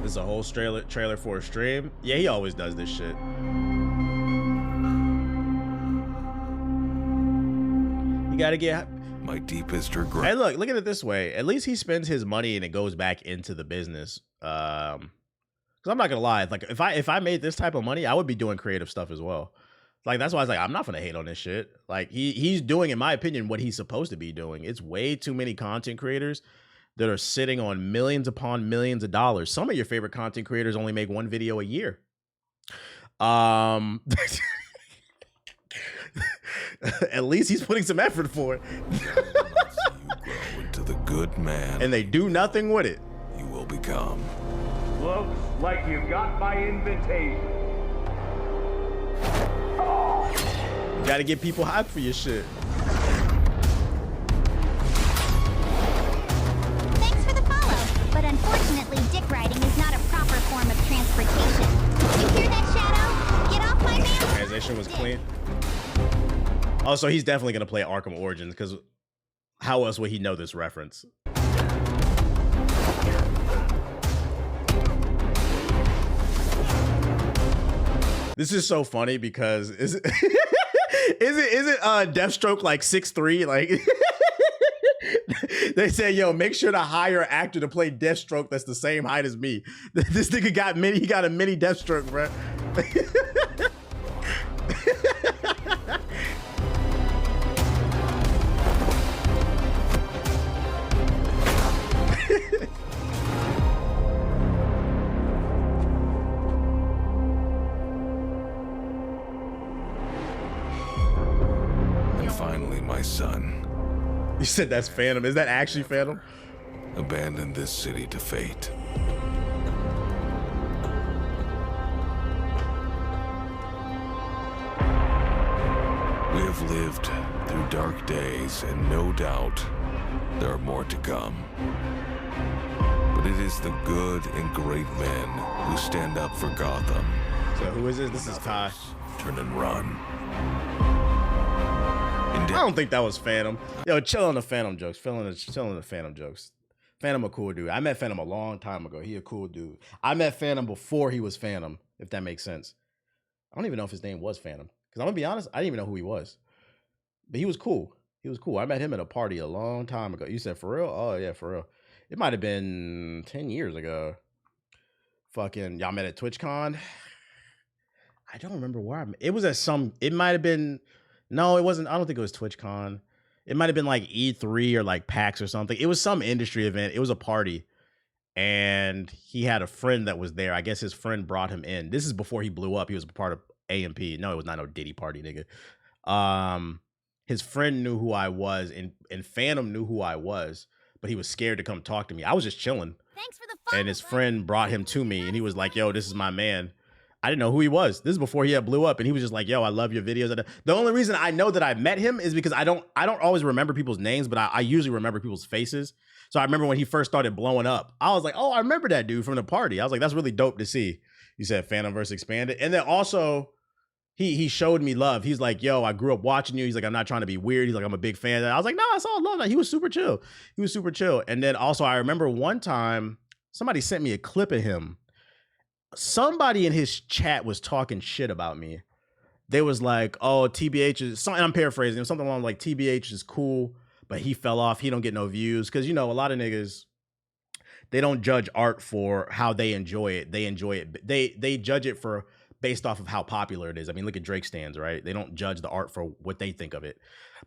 This is a whole trailer for a stream. Yeah, he always does this shit. You gotta get my deepest regret. Hey, look at it this way. At least he spends his money and it goes back into the business. Because I'm not gonna lie, like if I made this type of money, I would be doing creative stuff as well. Like that's why I was like, I'm not gonna hate on this shit. Like he's doing, in my opinion, what he's supposed to be doing. It's way too many content creators that are sitting on millions upon millions of dollars. Some of your favorite content creators only make one video a year. At least he's putting some effort for it. You grow into the good man, and they do nothing with it. You will become. Looks like you got my invitation. You gotta get people hyped for your shit. Thanks for the follow, but unfortunately, dick riding is not a proper form of transportation. You hear that, Shadow? Get off my man. Transition was clean. Oh, so he's definitely gonna play Arkham Origins, because how else would he know this reference? This is so funny because is it Deathstroke like 6'3"? Like they said, yo, make sure to hire an actor to play Deathstroke that's the same height as me. This nigga got he got a mini Deathstroke, bro. Finally, my son. You said that's Phantom. Is that actually Phantom? Abandon this city to fate. We have lived through dark days, and no doubt there are more to come. But it is the good and great men who stand up for Gotham. So who is this? This is Ty. Turn and run. I don't think that was Phantom. Yo, chill on the Phantom jokes. Chill on the Phantom jokes. Phantom a cool dude. I met Phantom a long time ago. He a cool dude. I met Phantom before he was Phantom, if that makes sense. I don't even know if his name was Phantom. Because I'm going to be honest, I didn't even know who he was. But he was cool. He was cool. I met him at a party a long time ago. You said for real? Oh, yeah, for real. It might have been 10 years ago. Fucking, y'all met at TwitchCon? I don't remember where I met. It was at some, it might have been, no, it wasn't. I don't think it was TwitchCon. It might have been like E3 or like PAX or something. It was some industry event. It was a party. And he had a friend that was there. I guess his friend brought him in. This is before he blew up. He was a part of AMP. No, it was not no Diddy party, nigga. His friend knew who I was, and Phantom knew who I was, but he was scared to come talk to me. I was just chilling. Thanks for the fun, and his friend brought him to me, and he was like, yo, this is my man. I didn't know who he was. This is before he had blew up, and he was just like, yo, I love your videos. The only reason I know that I met him is because I don't always remember people's names, but I usually remember people's faces. So I remember when he first started blowing up, I was like, oh, I remember that dude from the party. I was like, that's really dope to see. You said Phantom versus Expanded. And then also, he showed me love. He's like, yo, I grew up watching you. He's like, I'm not trying to be weird. He's like, I'm a big fan. I was like, no, I saw love. He was super chill. He was super chill. And then also, I remember one time, somebody sent me a clip of him. Somebody in his chat was talking shit about me. They was like, oh, TBH is, and I'm paraphrasing, it was something along like, TBH is cool, but he fell off. He don't get no views. Because, you know, a lot of niggas, they don't judge art for how they enjoy it. They enjoy it. They judge it for based off of how popular it is. I mean, look at Drake stands, right? They don't judge the art for what they think of it.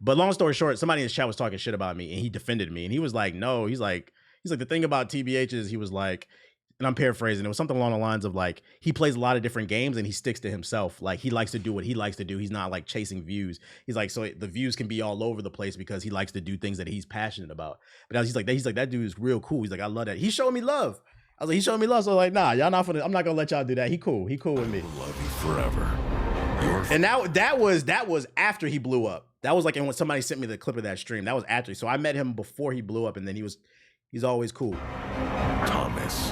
But long story short, somebody in his chat was talking shit about me, and he defended me. And he was like, no, he's like, the thing about TBH is, he was like, and I'm paraphrasing, it was something along the lines of like, he plays a lot of different games and he sticks to himself. Like, he likes to do what he likes to do. He's not like chasing views. He's like, so the views can be all over the place because he likes to do things that he's passionate about. But he's like, that dude is real cool. He's like, I love that. He showed me love. I was like, he showed me love. So I was like, nah, y'all not finna, I'm not gonna let y'all do that. He cool with me. Love you forever. And that was after he blew up. That was like when somebody sent me the clip of that stream. That was after. So I met him before he blew up, and then he's always cool. Thomas.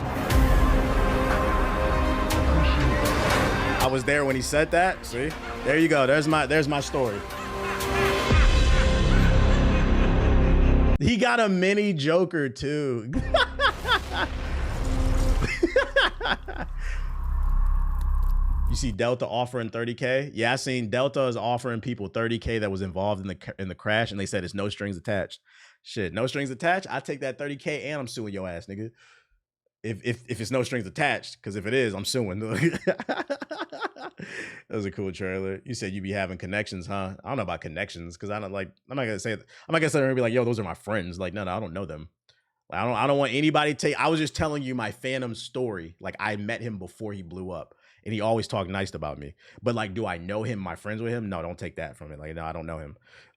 I was there when he said that. See, there you go. There's my story. He got a mini Joker too. You see Delta offering 30K? Yeah, I seen Delta is offering people 30K that was involved in the crash, and they said it's no strings attached. Shit, no strings attached. I take that 30K and I'm suing your ass, nigga. If it's no strings attached, because if it is, I'm suing. That was a cool trailer. You said you be having connections, huh? I don't know about connections, because I'm not gonna say and be like, yo, those are my friends. Like, no, I don't know them. Like, I don't want anybody to take. I was just telling you my Phantom story. Like, I met him before he blew up, and he always talked nice about me. But like, do I know him? My friends with him? No, don't take that from it. Like, no, I don't know him.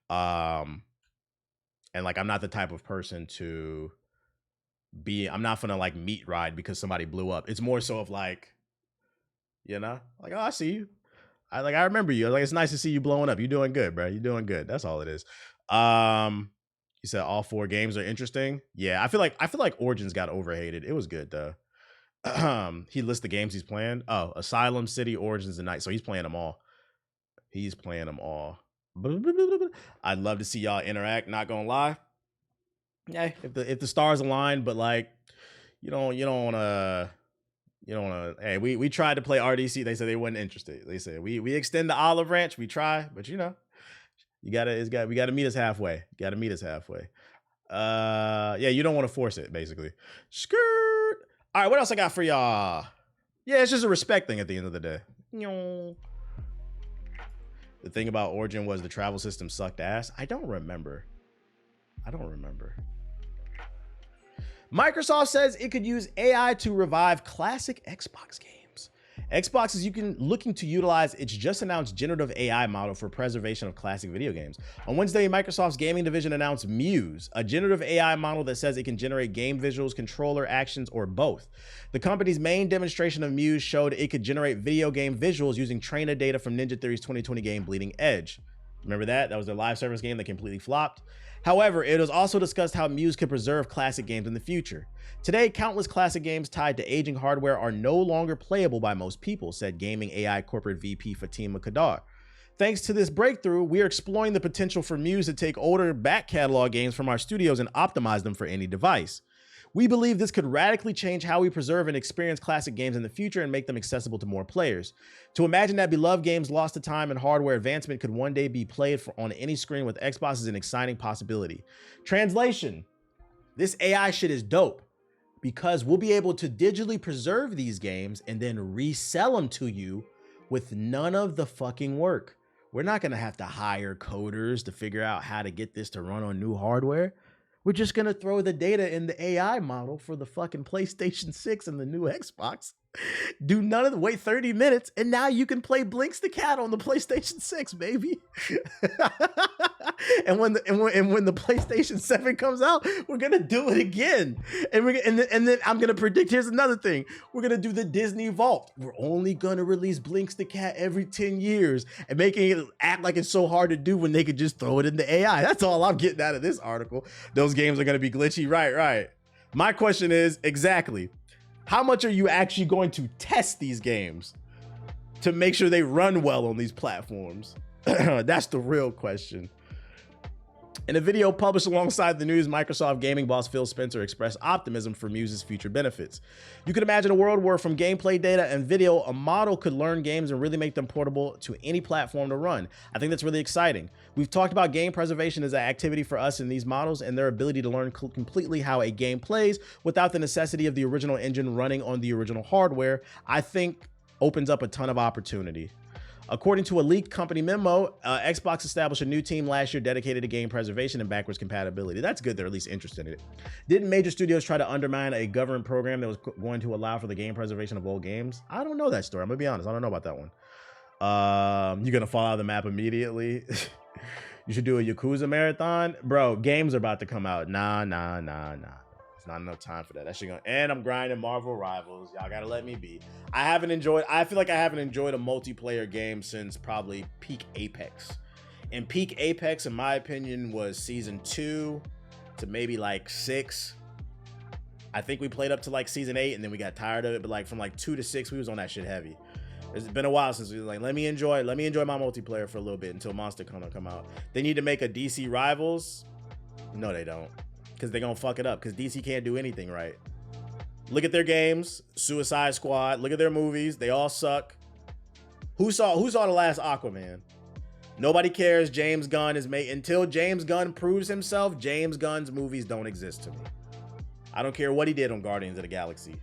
And like, I'm not the type of person to I'm not gonna like meet ride because somebody blew up. It's more so of like, you know, like, oh, I see you. I remember you. Like, it's nice to see you blowing up. You're doing good, bro. You're doing good. That's all it is. You said all 4 games are interesting. Yeah, I feel like Origins got overhated. It was good though. He lists the games he's playing. Oh, Asylum, City, Origins, and Night. So he's playing them all. I'd love to see y'all interact. Not gonna lie. Yeah, if the stars align, but like, you don't wanna. Hey, we tried to play RDC. They said they weren't interested. They said we extend the olive branch. We try, but you know, we gotta meet us halfway. Yeah, you don't want to force it, basically. Skirt. All right, what else I got for y'all? Yeah, it's just a respect thing at the end of the day. The thing about Origin was the travel system sucked ass. I don't remember. Microsoft says it could use AI to revive classic Xbox games. Xbox is looking to utilize its just announced generative AI model for preservation of classic video games. On Wednesday, Microsoft's gaming division announced Muse, a generative AI model that says it can generate game visuals, controller actions, or both. The company's main demonstration of Muse showed it could generate video game visuals using trainer data from Ninja Theory's 2020 game Bleeding Edge. Remember that? That was their live service game that completely flopped. However, it was also discussed how Muse could preserve classic games in the future. Today, countless classic games tied to aging hardware are no longer playable by most people, said Gaming AI Corporate VP Fatima Kadar. Thanks to this breakthrough, we are exploring the potential for Muse to take older back catalog games from our studios and optimize them for any device. We believe this could radically change how we preserve and experience classic games in the future and make them accessible to more players. To imagine that beloved games lost to time and hardware advancement could one day be played on any screen with Xbox is an exciting possibility. Translation: this AI shit is dope because we'll be able to digitally preserve these games and then resell them to you with none of the fucking work. We're not gonna have to hire coders to figure out how to get this to run on new hardware. We're just gonna throw the data in the AI model for the fucking PlayStation 6 and the new Xbox. Do none of the wait 30 minutes, and now you can play Blinks the Cat on the PlayStation 6, baby. and when the PlayStation 7 comes out, we're gonna do it again. And then I'm gonna predict. Here's another thing: we're gonna do the Disney Vault. We're only gonna release Blinks the Cat every 10 years, and making it act like it's so hard to do when they could just throw it in the AI. That's all I'm getting out of this article. Those games are gonna be glitchy, right? My question is exactly: how much are you actually going to test these games to make sure they run well on these platforms? That's the real question. In a video published alongside the news, Microsoft gaming boss Phil Spencer expressed optimism for Muse's future benefits. You could imagine a world where from gameplay data and video, a model could learn games and really make them portable to any platform to run. I think that's really exciting. We've talked about game preservation as an activity for us in these models and their ability to learn completely how a game plays without the necessity of the original engine running on the original hardware. I think opens up a ton of opportunity. According to a leaked company memo, Xbox established a new team last year dedicated to game preservation and backwards compatibility. That's good. They're at least interested in it. Didn't major studios try to undermine a government program that was going to allow for the game preservation of old games? I don't know that story. I'm gonna be honest. I don't know about that one. You're gonna fall out of the map immediately. You should do a Yakuza marathon. Bro, games are about to come out. Nah. It's not enough time for that. That shit and I'm grinding Marvel Rivals. Y'all gotta let me be. I feel like I haven't enjoyed a multiplayer game since probably Peak Apex. And Peak Apex, in my opinion, was season 2 to maybe like 6. I think we played up to like season 8 and then we got tired of it. But like from like 2 to 6, we was on that shit heavy. It's been a while since we was like, let me enjoy my multiplayer for a little bit until Monster Hunter come out. They need to make a DC Rivals. No, they don't. Because they're going to fuck it up. Because DC can't do anything right. Look at their games. Suicide Squad. Look at their movies. They all suck. Who saw the last Aquaman? Nobody cares. James Gunn is made until James Gunn proves himself. James Gunn's movies don't exist to me. I don't care what he did on Guardians of the Galaxy.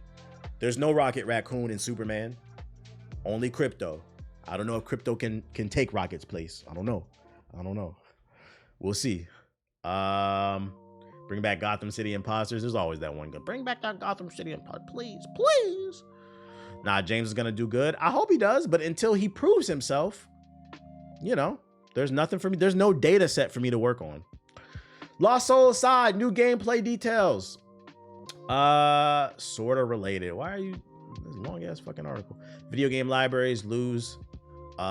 There's no Rocket Raccoon in Superman. Only Crypto. I don't know if Crypto can take Rocket's place. I don't know. We'll see. Bring back Gotham City Imposters. There's always that one. Bring back that Gotham City Imposters, please. Nah, James is gonna do good. I hope he does, but until he proves himself, there's nothing for me. There's no data set for me to work on. Lost Soul aside, new gameplay details. Sort of related. Why are you this long ass fucking article? Video game libraries lose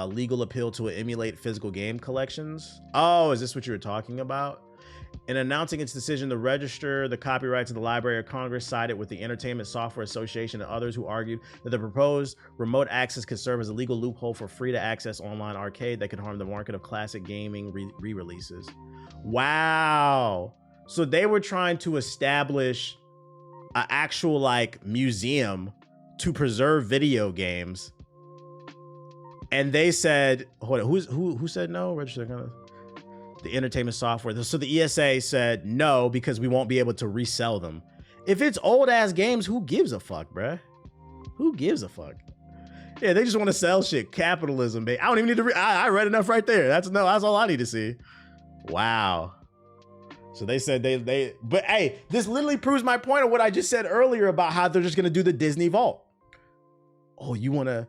legal appeal to emulate physical game collections. Oh, is this what you were talking about? In announcing its decision to register the copyrights of the Library of Congress, sided with the Entertainment Software Association and others who argued that the proposed remote access could serve as a legal loophole for free-to-access online arcade that could harm the market of classic gaming re-releases. Wow. So they were trying to establish an actual museum to preserve video games. And they said, hold on, who said no? Register kind of the entertainment software. So the ESA said no because we won't be able to resell them. If it's old ass games, who gives a fuck, bruh? Who gives a fuck? Yeah, they just want to sell shit. Capitalism, babe. I don't even need to I read enough right there. That's all I need to see. Wow. So they said but hey, this literally proves my point of what I just said earlier about how they're just gonna do the Disney Vault. Oh, an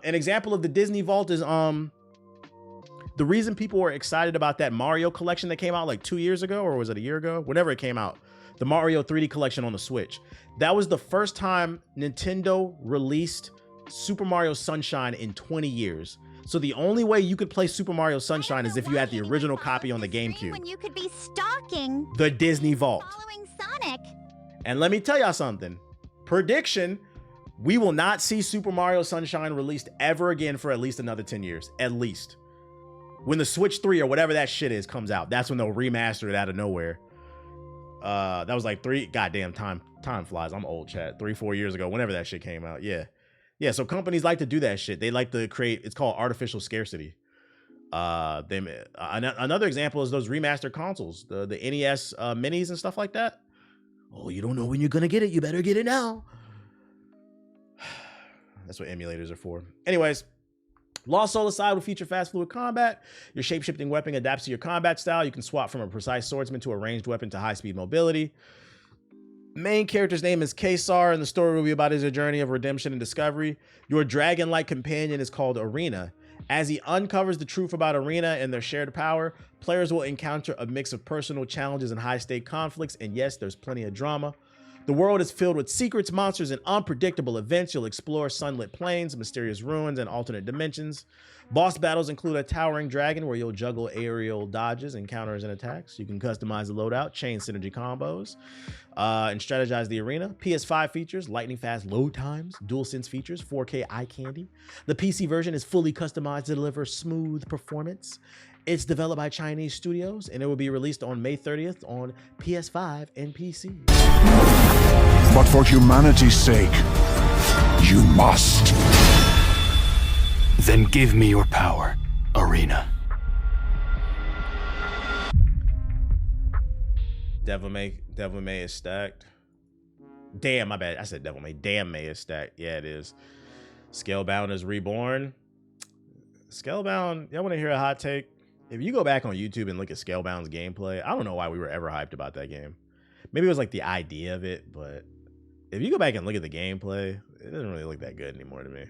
example of the Disney Vault is the reason people were excited about that Mario collection that came out 2 years ago, or was it a year ago? Whenever it came out, the Mario 3D collection on the Switch. That was the first time Nintendo released Super Mario Sunshine in 20 years. So the only way you could play Super Mario Sunshine is if you had the original copy on the GameCube. When you could be stalking the Disney Vault. Following Sonic. And let me tell y'all something. Prediction, we will not see Super Mario Sunshine released ever again for at least another 10 years. At least. When the Switch 3 or whatever that shit is comes out, that's when they'll remaster it out of nowhere. That was goddamn time flies. I'm old, chat. 3-4 years ago, whenever that shit came out. Yeah. So companies like to do that shit. They like to create, it's called artificial scarcity. Another example is those remastered consoles, the NES minis and stuff like that. Oh, you don't know when you're gonna get it. You better get it now. That's what emulators are for. Anyways, Lost Soul aside will feature fast fluid combat. Your shape-shifting weapon adapts to your combat style. You can swap from a precise swordsman to a ranged weapon to high-speed mobility. Main character's name is Kesar, and the story will be about his journey of redemption and discovery. Your dragon-like companion is called Arena. As he uncovers the truth about Arena and their shared power, players will encounter a mix of personal challenges and high-stake conflicts, and yes, there's plenty of drama. The world is filled with secrets, monsters, and unpredictable events. You'll explore sunlit plains, mysterious ruins, and alternate dimensions. Boss battles include a towering dragon where you'll juggle aerial dodges, encounters, and attacks. You can customize the loadout, chain synergy combos, and strategize the arena. PS5 features lightning fast load times, DualSense features, 4K eye candy. The PC version is fully customized to deliver smooth performance. It's developed by Chinese studios, and it will be released on May 30th on PS5 and PC. But for humanity's sake, you must. Then give me your power, Arena. Devil May is stacked. Damn, my bad. I said Devil May. Damn, May is stacked. Yeah, it is. Scalebound is reborn. Scalebound, y'all want to hear a hot take? If you go back on YouTube and look at Scalebound's gameplay, I don't know why we were ever hyped about that game. Maybe it was the idea of it, but if you go back and look at the gameplay, it doesn't really look that good anymore to me.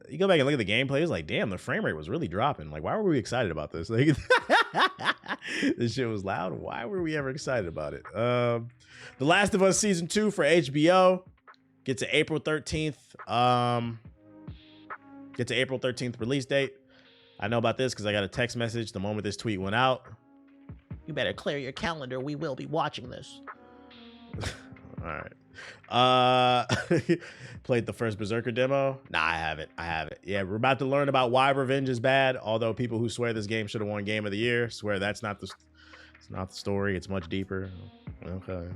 You go back and look at the gameplay, it's damn, the frame rate was really dropping. Why were we excited about this? This shit was loud. Why were we ever excited about it? The Last of Us Season 2 for HBO gets to April 13th. Gets to April 13th release date. I know about this because I got a text message the moment this tweet went out. You better clear your calendar. We will be watching this. All right. Played the first Berserker demo. Nah, I haven't. Yeah, we're about to learn about why revenge is bad. Although people who swear this game should have won Game of the Year swear it's not the story. It's much deeper. Okay.